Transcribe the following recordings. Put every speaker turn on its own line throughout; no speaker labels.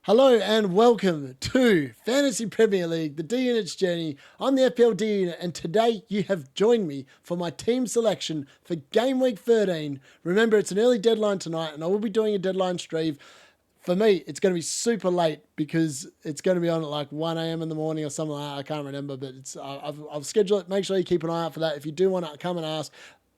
Hello and welcome to Fantasy Premier League, the D Unit's journey. I'm the FPL D Unit, and today you have joined me for my team selection for Game Week 13. Remember, it's an early deadline tonight, and I will be doing a deadline stream. For me, it's going to be super late because it's going to be on at like 1 a.m. in the morning or something like that. I can't remember, but I've scheduled it. Make sure you keep an eye out for that. If you do want to come and ask,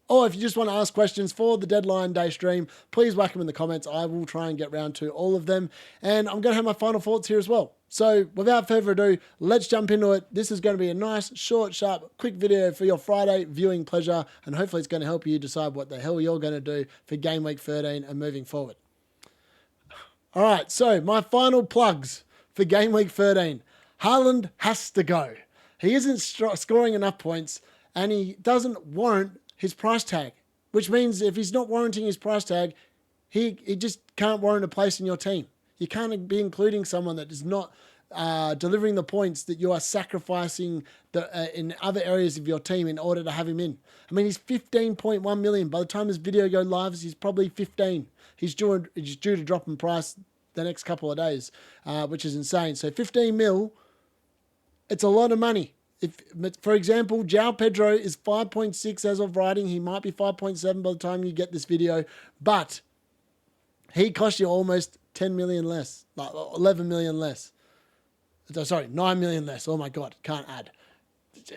or if you just want to ask questions for the deadline day stream, please whack them in the comments. I will try and get round to all of them. And I'm going to have my final thoughts here as well. So without further ado, let's jump into it. This is going to be a nice, short, sharp, quick video for your Friday viewing pleasure. And hopefully it's going to help you decide what the hell you're going to do for Game Week 13 and moving forward. All right, so my final plugs for Game Week 13. Haaland has to go. He isn't scoring enough points and he doesn't warrant his price tag, which means if he's not warranting his price tag, he just can't warrant a place in your team. You can't be including someone that is not delivering the points that you are sacrificing in other areas of your team in order to have him in. I mean, he's 15.1 million. By the time this video goes live, he's probably 15. He's due to drop in price the next couple of days, which is insane. So 15 mil, it's a lot of money. If, for example, Pedro is 5.6 as of writing. He might be 5.7 by the time you get this video, but he cost you almost 10 million less, like 11 million less. Sorry, 9 million less. Oh my God, can't add.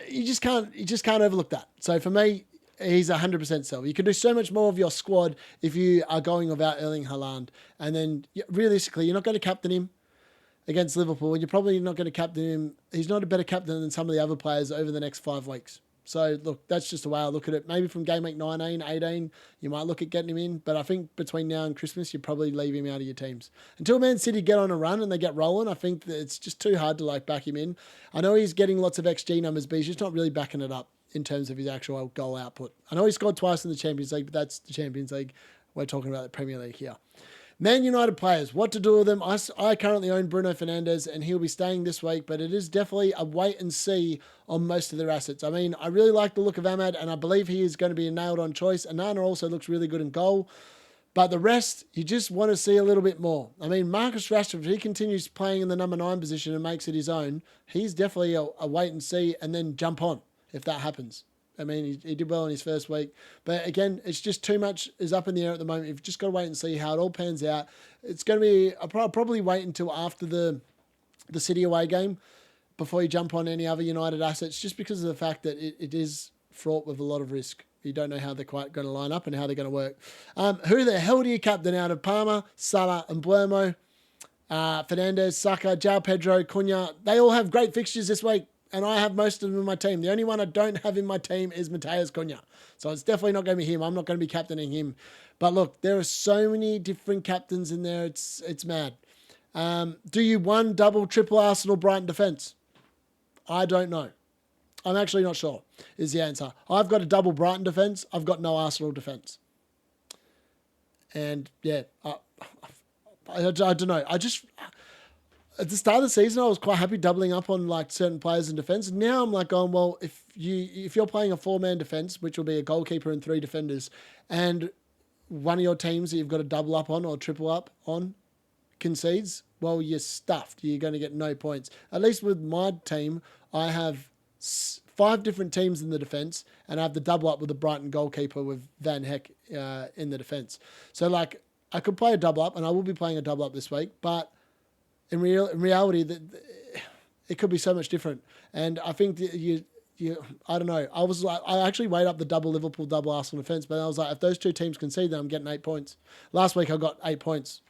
You just can't overlook that. So for me, he's 100% sell. You can do so much more of your squad if you are going without Erling Haaland. And then realistically, you're not going to captain him against Liverpool. You're probably not going to captain him. He's not a better captain than some of the other players over the next 5 weeks. So, look, that's just the way I look at it. Maybe from game week 19, 18, you might look at getting him in. But I think between now and Christmas, you probably leave him out of your teams. Until Man City get on a run and they get rolling, I think that it's just too hard to back him in. I know he's getting lots of XG numbers, but he's just not really backing it up in terms of his actual goal output. I know he scored twice in the Champions League, but that's the Champions League. We're talking about the Premier League here. Man United players, what to do with them? I currently own Bruno Fernandes and he'll be staying this week, but it is definitely a wait and see on most of their assets. I mean, I really like the look of Ahmad and I believe he is going to be a nailed on choice. And Nana also looks really good in goal. But the rest, you just want to see a little bit more. I mean, Marcus Rashford, if he continues playing in the number 9 position and makes it his own, he's definitely a wait and see and then jump on if that happens. I mean, he did well in his first week. But again, it's just too much is up in the air at the moment. You've just got to wait and see how it all pans out. It's going to be, I'll probably wait until after the City away game before you jump on any other United assets, just because of the fact that it is fraught with a lot of risk. You don't know how they're quite going to line up and how they're going to work. Who the hell do you captain out of Palmer, Salah and Buemo? Fernandes, Saka, Pedro, Cunha. They all have great fixtures this week. And I have most of them in my team. The only one I don't have in my team is Matheus Cunha. So it's definitely not going to be him. I'm not going to be captaining him. But look, there are so many different captains in there. It's mad. Do you double, triple Arsenal Brighton defence? I don't know. I'm actually not sure is the answer. I've got a double Brighton defence. I've got no Arsenal defence. And yeah, I don't know. At the start of the season, I was quite happy doubling up on certain players in defence. Now I'm going, well, if you're playing a 4-man defence, which will be a goalkeeper and 3 defenders, and one of your teams that you've got to double up on or triple up on concedes, well, you're stuffed. You're going to get no points. At least with my team, I have 5 different teams in the defence, and I have the double up with the Brighton goalkeeper with Van Heck in the defence. So I could play a double up, and I will be playing a double up this week, but in reality, it could be so much different. And I think that I don't know. I actually weighed up the double Liverpool, double Arsenal defence, but I was like, if those 2 teams concede, then I'm getting 8 points. Last week I got 8 points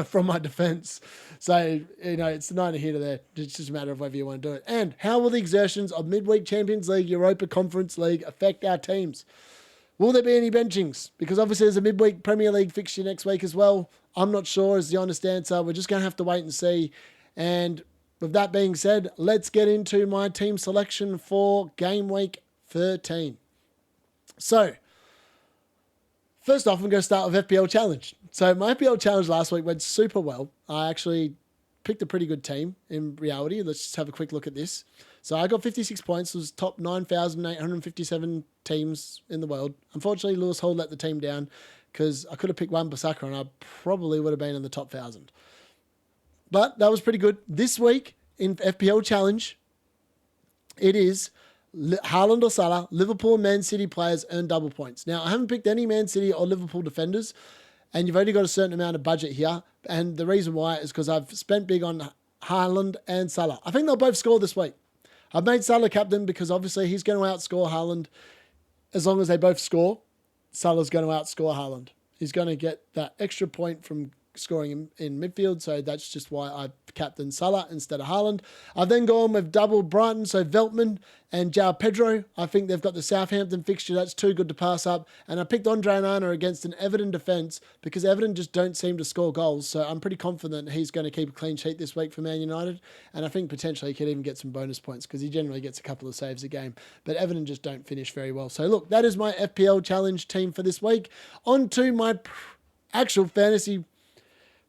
from my defence. So, it's neither here nor there. It's just a matter of whether you want to do it. And how will the exertions of midweek Champions League, Europa Conference League affect our teams? Will there be any benchings? Because obviously there's a midweek Premier League fixture next week as well. I'm not sure is the honest answer. We're just going to have to wait and see. And with that being said, let's get into my team selection for Game Week 13. So, first off, I'm going to start with FPL Challenge. So my FPL Challenge last week went super well. I actually picked a pretty good team in reality. Let's just have a quick look at this. So I got 56 points. It was top 9,857 teams in the world. Unfortunately, Lewis Hall let the team down because I could have picked one Saka and I probably would have been in the top 1,000. But that was pretty good. This week in FPL Challenge, it is Haaland or Salah, Liverpool and Man City players earn double points. Now, I haven't picked any Man City or Liverpool defenders, and you've only got a certain amount of budget here. And the reason why is because I've spent big on Haaland and Salah. I think they'll both score this week. I've made Salah captain because obviously he's going to outscore Haaland. As long as they both score, Salah's going to outscore Haaland. He's going to get that extra point from scoring in midfield, so that's just why I captained Salah instead of Haaland. I've then gone with double Brighton, so Veltman and Pedro. I think they've got the Southampton fixture. That's too good to pass up. And I picked Andre Onana against an Everton defence because Everton just don't seem to score goals, so I'm pretty confident he's going to keep a clean sheet this week for Man United, and I think potentially he could even get some bonus points because he generally gets a couple of saves a game, but Everton just don't finish very well. So look, that is my FPL challenge team for this week. On to my actual fantasy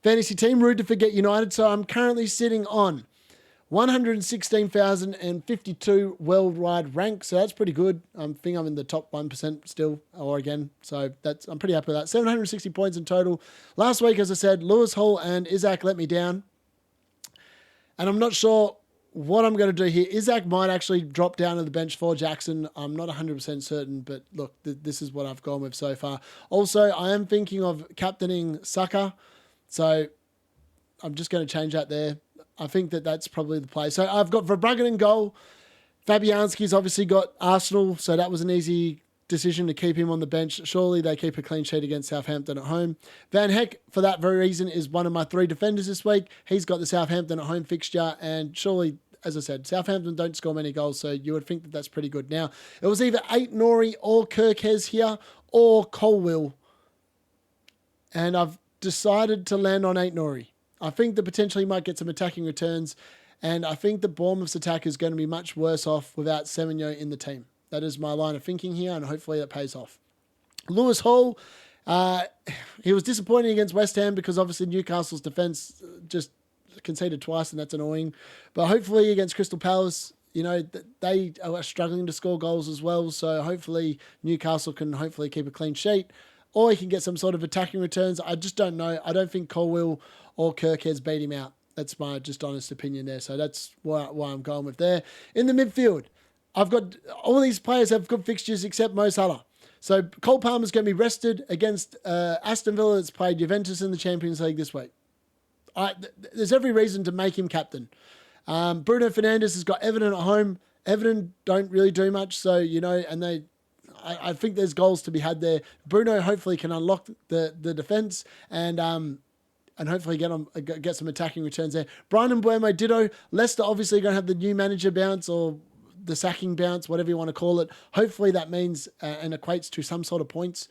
team, rude to forget United. So I'm currently sitting on 116,052 worldwide rank. So that's pretty good. I think I'm in the top 1% still, or again. So I'm pretty happy with that. 760 points in total. Last week, as I said, Lewis Hall and Isaac let me down. And I'm not sure what I'm going to do here. Isaac might actually drop down to the bench for Jackson. I'm not 100% certain, but look, this is what I've gone with so far. Also, I am thinking of captaining Saka. So I'm just going to change that there. I think that's probably the play. So I've got Verbruggen in goal. Fabianski's obviously got Arsenal, so that was an easy decision to keep him on the bench. Surely they keep a clean sheet against Southampton at home. Van Heck, for that very reason, is one of my 3 defenders this week. He's got the Southampton at home fixture, and surely, as I said, Southampton don't score many goals, so you would think that's pretty good. Now, it was either Nori or Kirkes here, or Colwill, and I've decided to land on Nori. I think that potentially might get some attacking returns, and I think the Bournemouth's attack is going to be much worse off without Semenyo in the team. That is my line of thinking here, and hopefully that pays off. Lewis Hall, he was disappointing against West Ham because obviously Newcastle's defence just conceded twice, and that's annoying. But hopefully against Crystal Palace, they are struggling to score goals as well, so hopefully Newcastle can hopefully keep a clean sheet, or he can get some sort of attacking returns. I just don't know. I don't think Colwill or Kirkhead's beat him out. That's my just honest opinion there. So that's why I'm going with there. In the midfield, I've got all these players have good fixtures except Mo Salah. So Cole Palmer's going to be rested against Aston Villa that's played Juventus in the Champions League this week. There's every reason to make him captain. Bruno Fernandes has got Everton at home. Everton don't really do much, so, and I think there's goals to be had there. Bruno hopefully can unlock the defence and hopefully get some attacking returns there. Brian and Mbeumo, ditto. Leicester obviously going to have the new manager bounce or the sacking bounce, whatever you want to call it. Hopefully that means and equates to some sort of points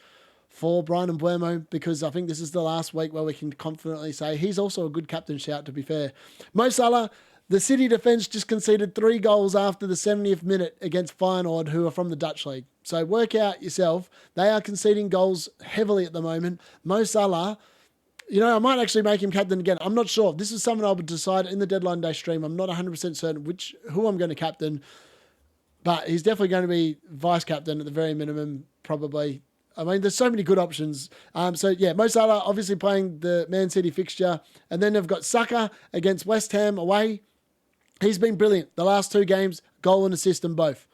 for Brian and Mbeumo, because I think this is the last week where we can confidently say he's also a good captain shout, to be fair. Mo Salah, the City defence just conceded 3 goals after the 70th minute against Feyenoord, who are from the Dutch league. So work out yourself. They are conceding goals heavily at the moment. Mo Salah, I might actually make him captain again. I'm not sure. This is something I would decide in the deadline day stream. I'm not 100% certain who I'm going to captain, but he's definitely going to be vice captain at the very minimum, probably. I mean, there's so many good options. Mo Salah obviously playing the Man City fixture, and then they've got Saka against West Ham away. He's been brilliant. The last 2 games, goal and assist in both.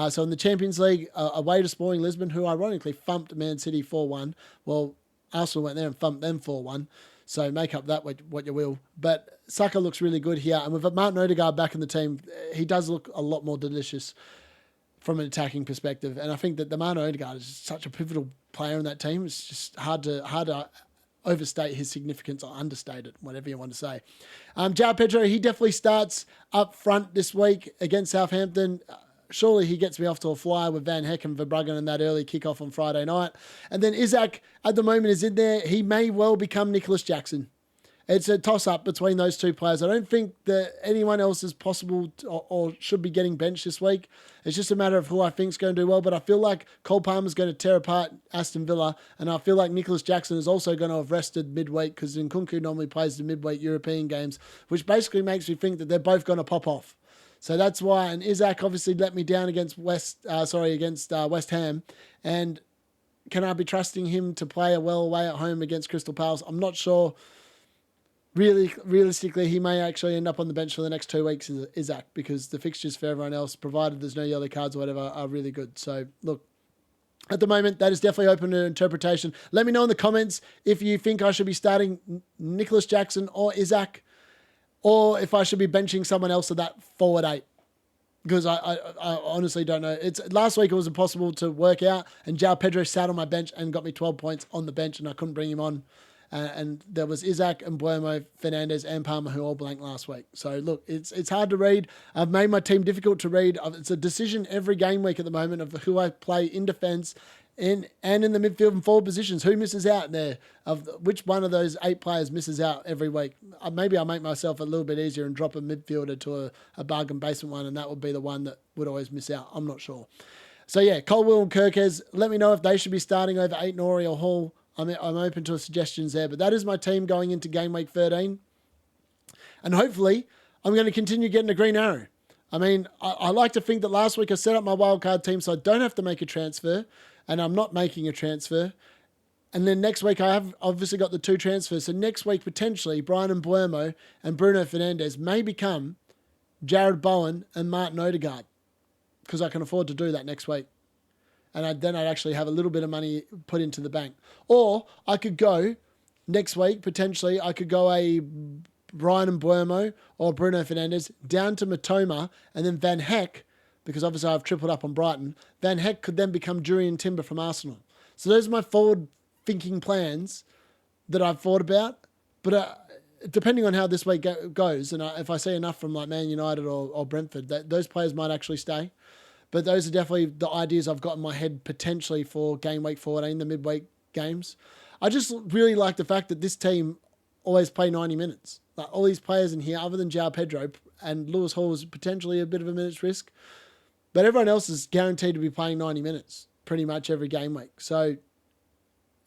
So in the Champions League, away to Sporting Lisbon, who ironically thumped Man City 4-1. Well, Arsenal went there and thumped them 4-1. So make up that what you will. But Saka looks really good here. And with Martin Odegaard back in the team, he does look a lot more delicious from an attacking perspective. And I think that the Martin Odegaard is such a pivotal player in that team. It's just hard to overstate his significance or understate it, whatever you want to say. Pedro, he definitely starts up front this week against Southampton. Surely he gets me off to a flyer with Van Heck and Verbruggen in that early kickoff on Friday night. And then Isaac, at the moment, is in there. He may well become Nicholas Jackson. It's a toss-up between those 2 players. I don't think that anyone else is possible or should be getting benched this week. It's just a matter of who I think is going to do well. But I feel like Cole Palmer's going to tear apart Aston Villa. And I feel like Nicholas Jackson is also going to have rested midweek, because Nkunku normally plays the midweek European games, which basically makes me think that they're both going to pop off. So that's why. And Isaac obviously let me down against West Ham. And can I be trusting him to play well away at home against Crystal Palace? I'm not sure. Really, realistically, he may actually end up on the bench for the next 2 weeks, Isaac, because the fixtures for everyone else, provided there's no yellow cards or whatever, are really good. So, look, at the moment, that is definitely open to interpretation. Let me know in the comments if you think I should be starting Nicholas Jackson or Isaac, or if I should be benching someone else at that forward 8. Because I honestly don't know. Last week it was impossible to work out, and Pedro sat on my bench and got me 12 points on the bench, and I couldn't bring him on. And there was Isaac and Buemo, Fernandez and Palmer who all blanked last week. So look, it's hard to read. I've made my team difficult to read. It's a decision every game week at the moment of who I play in defence and in the midfield and forward positions. Who misses out there? Which one of those 8 players misses out every week? Maybe I'll make myself a little bit easier and drop a midfielder to a bargain basement one, and that would be the one that would always miss out. I'm not sure. So yeah, Colwell and Kirkes, let me know if they should be starting over Ait-Nouri or Hall. I'm open to suggestions there, but that is my team going into game week 13. And hopefully I'm going to continue getting a green arrow. I mean, I like to think that last week I set up my wildcard team so I don't have to make a transfer, and I'm not making a transfer. And then next week I have obviously got the 2 transfers. So next week, potentially, Brian and Buemo and Bruno Fernandes may become Jared Bowen and Martin Odegaard, because I can afford to do that next week. And then I'd actually have a little bit of money put into the bank. Or I could go next week, potentially, I could go a Brian and Buemo or Bruno Fernandes down to Matoma, and then Van Heck, because obviously I've tripled up on Brighton, Van Heck could then become Jurriën Timber from Arsenal. So those are my forward-thinking plans that I've thought about. But depending on how this week goes, and if I see enough from like Man United or Brentford, those players might actually stay. But those are definitely the ideas I've got in my head potentially for game week 14, the midweek games. I just really like the fact that this team always play 90 minutes. Like all these players in here, other than João Pedro and Lewis Hall, is potentially a bit of a minute's risk. But everyone else is guaranteed to be playing 90 minutes pretty much every game week. So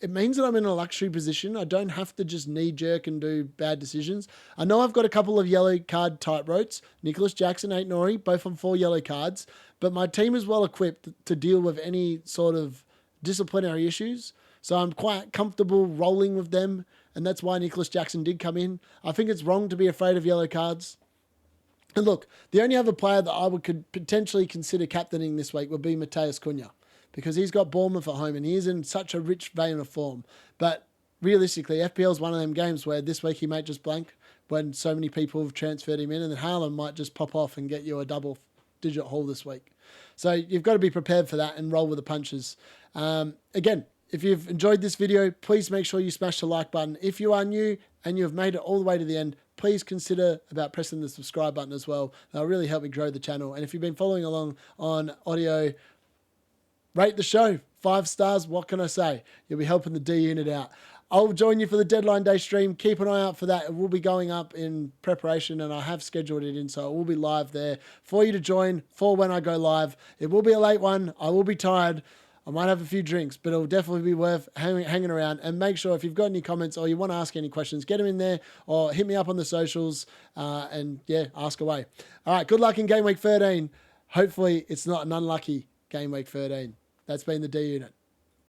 it means that I'm in a luxury position. I don't have to just knee-jerk and do bad decisions. I know I've got a couple of yellow card type rotes. Nicholas Jackson, Ait-Nouri, both on 4 yellow cards. But my team is well equipped to deal with any sort of disciplinary issues. So I'm quite comfortable rolling with them. And that's why Nicholas Jackson did come in. I think it's wrong to be afraid of yellow cards. And look, the only other player that I could potentially consider captaining this week would be Matheus Cunha, because he's got Bournemouth at home and he is in such a rich vein of form. But realistically, FPL is one of them games where this week he might just blank when so many people have transferred him in, and then Haaland might just pop off and get you a double-digit haul this week. So you've got to be prepared for that and roll with the punches. Again, if you've enjoyed this video, please make sure you smash the like button. If you are new and you have made it all the way to the end, please consider about pressing the subscribe button as well. That'll really help me grow the channel. And if you've been following along on audio, rate the show 5 stars. What can I say? You'll be helping the D unit out. I'll join you for the deadline day stream. Keep an eye out for that. It will be going up in preparation, and I have scheduled it in, so it will be live there for you to join for when I go live. It will be a late one. I will be tired. I might have a few drinks, but it'll definitely be worth hanging around. And make sure if you've got any comments or you want to ask any questions, get them in there or hit me up on the socials and, yeah, ask away. All right, good luck in game week 13. Hopefully it's not an unlucky game week 13. That's been the D unit.